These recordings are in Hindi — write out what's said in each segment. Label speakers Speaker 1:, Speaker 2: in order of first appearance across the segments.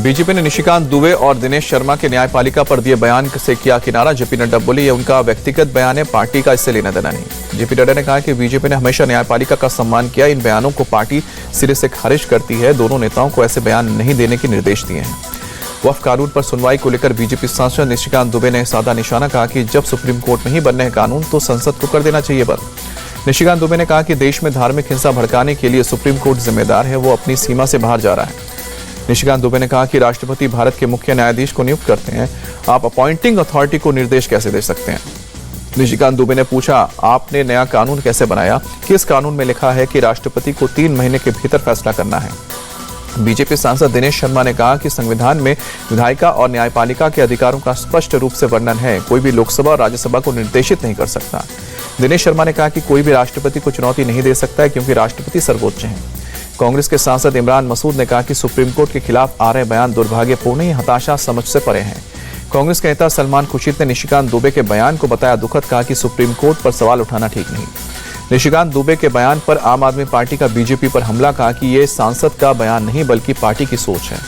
Speaker 1: बीजेपी ने निशिकांत दुबे और दिनेश शर्मा के न्यायपालिका पर दिए बयान से किया किनारा। जेपी नड्डा बोले ये उनका व्यक्तिगत बयान है, पार्टी का इससे लेना देना नहीं। जेपी नड्डा ने कहा कि बीजेपी ने हमेशा न्यायपालिका का सम्मान किया, इन बयानों को पार्टी सिरे से खारिज करती है। दोनों नेताओं को ऐसे बयान नहीं देने के निर्देश दिए हैं। वक्फ कानून पर सुनवाई को लेकर बीजेपी सांसद निशिकांत दुबे ने साधा निशाना कहा कि जब सुप्रीम कोर्ट में ही बनने हैं कानून तो संसद को कर देना चाहिए बंद। निशिकांत दुबे ने कहा कि देश में धार्मिक हिंसा भड़काने के लिए सुप्रीम कोर्ट जिम्मेदार है, वो अपनी सीमा से बाहर जा रहा है। निशिकांत दुबे ने कहा कि राष्ट्रपति भारत के मुख्य न्यायाधीश को नियुक्त करते हैं, आप अपॉइंटिंग अथॉरिटी को निर्देश कैसे दे सकते हैं। निशिकांत दुबे ने पूछा, आपने नया कानून कैसे बनाया, किस कानून में लिखा है कि राष्ट्रपति को 3 महीने के भीतर फैसला करना है। बीजेपी सांसद दिनेश शर्मा ने कहा कि संविधान में विधायिका और न्यायपालिका के अधिकारों का स्पष्ट रूप से वर्णन है, कोई भी लोकसभा और राज्यसभा को निर्देशित नहीं कर सकता। दिनेश शर्मा ने कहा कि कोई भी राष्ट्रपति को चुनौती नहीं दे सकता है क्योंकि राष्ट्रपति सर्वोच्च हैं। कांग्रेस के सांसद इमरान मसूद ने कहा कि सुप्रीम कोर्ट के खिलाफ आ रहे बयान दुर्भाग्यपूर्ण ही हताशा समझ से परे हैं। कांग्रेस के नेता सलमान खुर्शीद ने निशिकांत दुबे के बयान को बताया दुखद, कहा कि सुप्रीम कोर्ट पर सवाल उठाना ठीक नहीं। निशिकांत दुबे के बयान पर आम आदमी पार्टी का बीजेपी पर हमला, कहा कि ये सांसद का बयान नहीं बल्कि पार्टी की सोच है।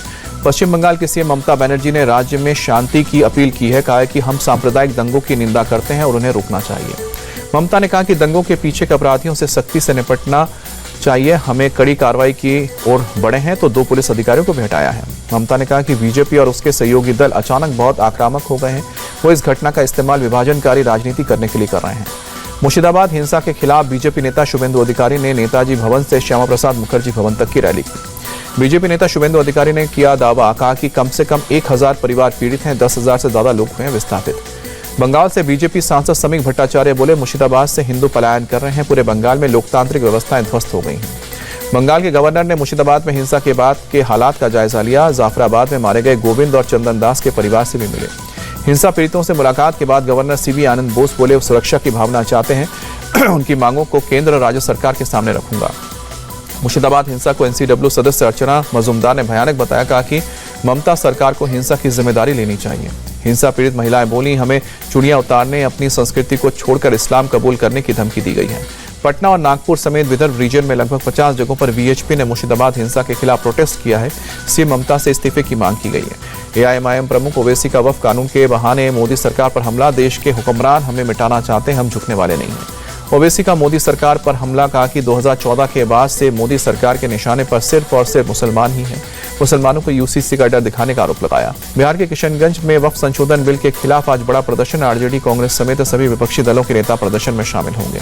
Speaker 1: पश्चिम बंगाल की सीएम ममता बनर्जी ने राज्य में शांति की अपील की है, कहा कि हम सांप्रदायिक दंगों की निंदा करते हैं और उन्हें रोकना चाहिए। ममता ने कहा कि दंगों के पीछे के अपराधियों से सख्ती से निपटना चाहिए, हमें कड़ी कार्रवाई की ओर बढ़े हैं तो 2 पुलिस अधिकारियों को भी हटाया है। ममता ने कहा कि बीजेपी और उसके सहयोगी दल अचानक बहुत आक्रामक हो गए हैं, वो इस घटना का इस्तेमाल विभाजनकारी राजनीति करने के लिए कर रहे हैं। मुर्शिदाबाद हिंसा के खिलाफ बीजेपी नेता शुभेंदु अधिकारी ने नेताजी भवन से श्यामा प्रसाद मुखर्जी भवन तक की रैली की। बीजेपी नेता शुभेंदु अधिकारी ने किया दावा, कहा कि कम से कम 1000 परिवार पीड़ित हैं, 10,000 से ज्यादा लोग हुए हैं विस्थापित। बंगाल से बीजेपी सांसद समीक भट्टाचार्य बोले, मुर्शिदाबाद से हिंदू पलायन कर रहे हैं, पूरे बंगाल में लोकतांत्रिक व्यवस्थाएं ध्वस्त हो गई हैं। बंगाल के गवर्नर ने मुर्शिदाबाद में हिंसा के बाद के हालात का जायजा लिया। जाफराबाद में मारे गए गोविंद और चंदन दास के परिवार से भी मिले। हिंसा पीड़ितों से मुलाकात के बाद गवर्नर सीवी आनंद बोस बोले, सुरक्षा की भावना चाहते हैं, उनकी मांगों को केंद्र और राज्य सरकार के सामने रखूंगा। मुर्शिदाबाद हिंसा को एनसीडब्ल्यू सदस्य अर्चना मजूमदार ने भयानक बताया, कहा कि ममता सरकार को हिंसा की जिम्मेदारी लेनी चाहिए। हिंसा पीड़ित महिलाएं बोली, हमें चूड़ियां उतारने, अपनी संस्कृति को छोड़कर इस्लाम कबूल करने की धमकी दी गई है। पटना और नागपुर समेत विदर्भ रीजन में लगभग 50 जगहों पर वीएचपी ने मुर्शिदाबाद हिंसा के खिलाफ प्रोटेस्ट किया है। सीएम ममता से इस्तीफे की मांग की गई है। एआईएमआईएम प्रमुख ओवैसी का वक्फ कानून के बहाने मोदी सरकार पर हमला, देश के हुक्मरान हमें मिटाना चाहते हैं, हम झुकने वाले नहीं हैं। ओवैसी का मोदी सरकार पर हमला, कहा कि 2014 के बाद से मोदी सरकार के निशाने पर सिर्फ और सिर्फ मुसलमान ही हैं। मुसलमानों को यूसीसी का डर दिखाने का आरोप लगाया। बिहार के किशनगंज में वक्फ संशोधन बिल के खिलाफ आज बड़ा प्रदर्शन, आरजेडी कांग्रेस समेत सभी विपक्षी दलों के नेता प्रदर्शन में शामिल होंगे।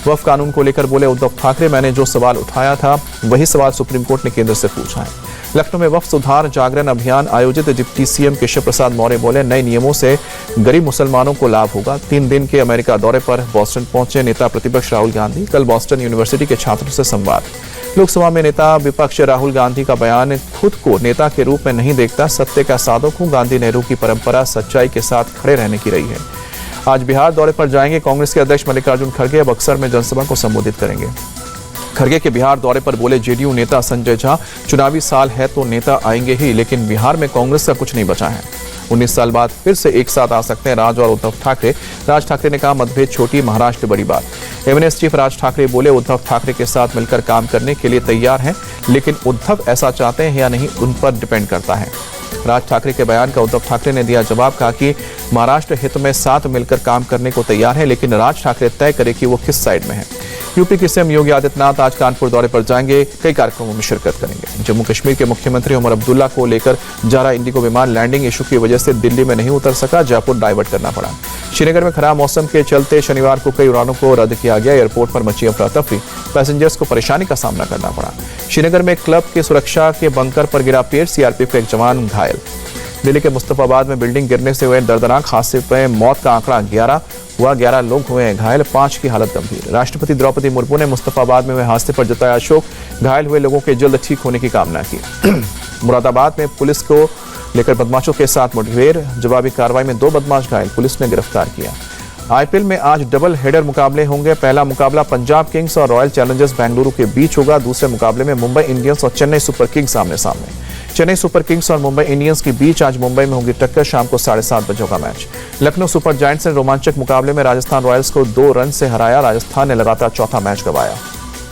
Speaker 1: वक्फ कानून को लेकर बोले उद्धव ठाकरे, मैंने जो सवाल उठाया था वही सवाल सुप्रीम कोर्ट ने केंद्र से पूछा है। लखनऊ में वक्फ सुधार जागरण अभियान आयोजित डिप्टी सीएम केशव प्रसाद मौर्य बोले, नए नियमों से गरीब मुसलमानों को लाभ होगा। 3 दिन के अमेरिका दौरे पर बोस्टन पहुंचे नेता प्रतिपक्ष राहुल गांधी, कल बोस्टन यूनिवर्सिटी के छात्रों से संवाद। लोकसभा में नेता विपक्ष राहुल गांधी का बयान, खुद को नेता के रूप में नहीं देखता, सत्य का साधक हूं, गांधी नेहरू की परंपरा सच्चाई के साथ खड़े रहने की रही है। आज बिहार दौरे पर जाएंगे कांग्रेस के अध्यक्ष मल्लिकार्जुन खड़गे, बक्सर में जनसभा को संबोधित करेंगे। खड़गे के बिहार दौरे पर बोले, जेडीयू नेता संजय झा, चुनावी साल है तो नेता आएंगे ही, लेकिन बिहार में कांग्रेस का कुछ नहीं बचा है। 19 साल बाद फिर से एक साथ आ सकते हैं राज और उद्धव ठाकरे। राज ठाकरे ने कहा, मतभेद छोटी, महाराष्ट्र बड़ी बात। एमएनएस चीफ राज ठाकरे बोले, उद्धव ठाकरे के साथ मिलकर काम करने के लिए तैयार हैं, लेकिन उद्धव ऐसा चाहते हैं या नहीं उन पर डिपेंड करता है। राज ठाकरे के बयान का उद्धव ठाकरे ने दिया जवाब, कहा कि महाराष्ट्र हित में साथ मिलकर काम करने को तैयार है, लेकिन राज ठाकरे तय करे कि वो किस साइड में है। यूपी के सीएम योगी आदित्यनाथ आज कानपुर दौरे पर जाएंगे, कई कार्यक्रमों में शिरकत करेंगे। जम्मू कश्मीर के मुख्यमंत्री उमर अब्दुल्ला को लेकर जा रहा इंडिगो विमान लैंडिंग इशू की वजह से दिल्ली में नहीं उतर सका, जयपुर डाइवर्ट करना पड़ा। श्रीनगर में खराब मौसम के चलते शनिवार को कई उड़ानों को रद्द किया गया। एयरपोर्ट पर मची अफरा तफरी, पैसेंजर्स को परेशानी का सामना करना पड़ा। श्रीनगर में क्लब के सुरक्षा के बंकर पर गिरा पेड़, सीआरपीएफ का एक जवान घायल। दिल्ली के मुस्तफाबाद में बिल्डिंग गिरने से हुए दर्दनाक हादसे में मौत का आंकड़ा 11 लोग हुए हैं घायल, 5 की हालत गंभीर। राष्ट्रपति द्रौपदी मुर्मू ने मुस्तफाबाद में हुए हादसे पर जताया शोक, घायल हुए लोगों के जल्द ठीक होने की कामना की। मुरादाबाद में पुलिस को लेकर बदमाशों के साथ मुठभेड़, जवाबी कार्रवाई में 2 बदमाश घायल, पुलिस ने गिरफ्तार किया। आईपीएल में आज डबल हेडर मुकाबले होंगे। पहला मुकाबला पंजाब किंग्स और रॉयल चैलेंजर्स बेंगलुरु के बीच होगा। दूसरे मुकाबले में मुंबई इंडियंस और चेन्नई सुपर किंग्स आमने सामने। चेन्नई सुपर किंग्स और मुंबई इंडियंस के बीच आज मुंबई में होगी टक्कर, शाम को 7:30 बजे होगा मैच। लखनऊ सुपर जायंट्स ने रोमांचक मुकाबले में राजस्थान रॉयल्स को 2 रन से हराया। राजस्थान ने लगातार चौथा मैच गंवाया।